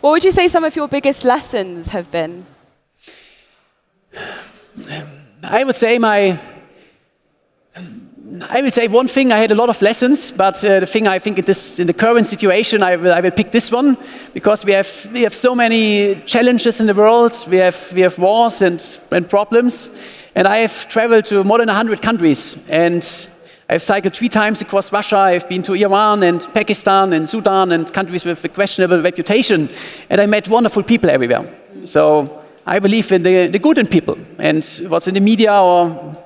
What would you say some of your biggest lessons have been? I would say one thing, I had a lot of lessons, but the thing I think in the current situation, I will pick this one, because we have so many challenges in the world. We have wars and problems, and I have traveled to more than 100 countries, and I've cycled 3 times across Russia. I've been to Iran and Pakistan and Sudan and countries with a questionable reputation, and I met wonderful people everywhere. So I believe in the good in people, and what's in the media or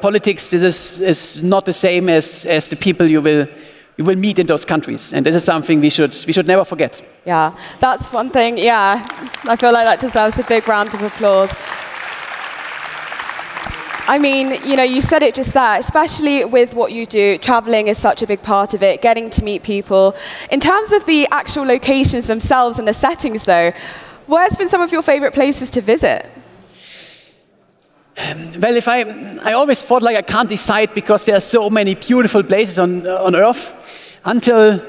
politics, this is not the same as the people you will meet in those countries, and this is something we should never forget. Yeah, that's one thing. Yeah, I feel like that deserves a big round of applause. I mean, you said it just there, especially with what you do, traveling is such a big part of it, getting to meet people. In terms of the actual locations themselves and the settings though, where's been some of your favorite places to visit? Well, I always thought like I can't decide, because there are so many beautiful places on Earth, until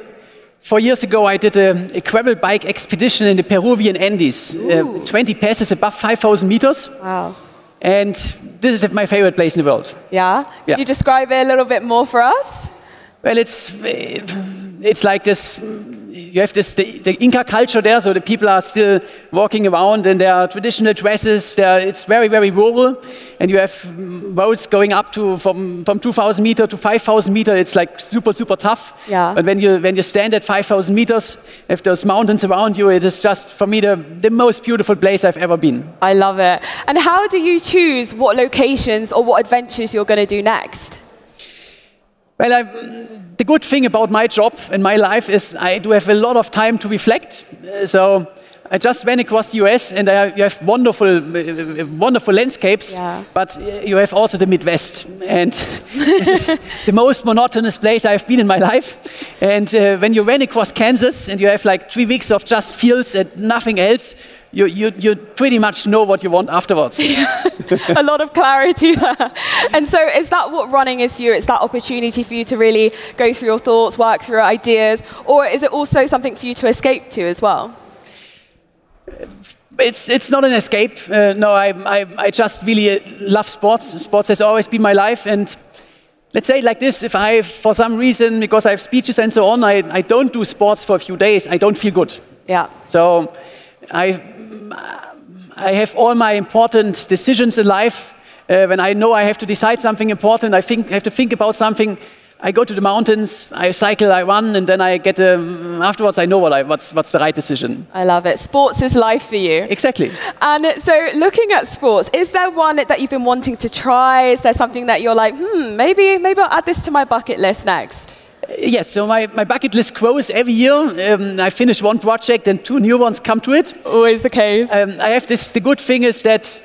4 years ago I did a gravel bike expedition in the Peruvian Andes, 20 passes above 5,000 meters. Wow. And this is my favorite place in the world. Yeah? Could you describe it a little bit more for us? Well, it's like this. You have the Inca culture there, so the people are still walking around in their traditional dresses. It's very, very rural, and you have roads going up to from 2,000 meters to 5,000 meters. It's like super, super tough. Yeah. But when you stand at 5,000 meters, if those mountains around you, it is just, for me, the most beautiful place I've ever been. I love it. And how do you choose what locations or what adventures you're going to do next? Well, the good thing about my job and my life is I do have a lot of time to reflect. So I just went across the US, and you have wonderful landscapes, but you have also the Midwest. And this is the most monotonous place I've been in my life. And when you went across Kansas and you have like 3 weeks of just fields and nothing else, you pretty much know what you want afterwards. A lot of clarity there. And so is that what running is for you? It's that opportunity for you to really go through your thoughts, work through ideas, or is it also something for you to escape to as well? It's not an escape. No, I just really love sports. Sports has always been my life, and let's say it like this, if I, for some reason, because I have speeches and so on, I don't do sports for a few days, I don't feel good. Yeah. So I have all my important decisions in life. When I know I have to decide something important, I have to think about something, I go to the mountains, I cycle, I run, and then I get afterwards I know what's the right decision. I love it. Sports is life for you. Exactly. And so looking at sports, is there one that you've been wanting to try? Is there something that you're like, maybe I'll add this to my bucket list next? Yes, so my bucket list grows every year. I finish one project and 2 new ones come to it. Always the case. I have this, the good thing is that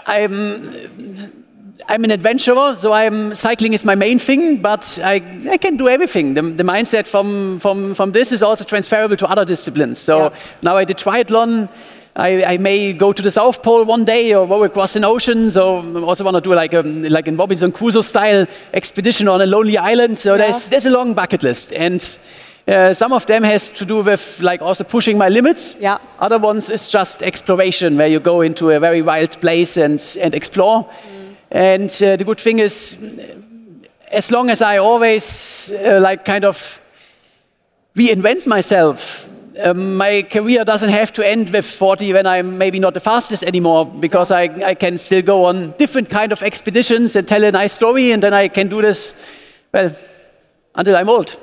I'm an adventurer, so cycling is my main thing, but I can do everything. The mindset from this is also transferable to other disciplines. So now I did triathlon. I may go to the South Pole one day or row across an ocean. So I also want to do like a Robinson Crusoe style expedition on a lonely island. So there's a long bucket list, and some of them has to do with like also pushing my limits. Yeah. Other ones is just exploration, where you go into a very wild place and explore. And the good thing is, as long as I always kind of reinvent myself, my career doesn't have to end with 40 when I'm maybe not the fastest anymore, because I can still go on different kind of expeditions and tell a nice story, and then I can do this, well, until I'm old.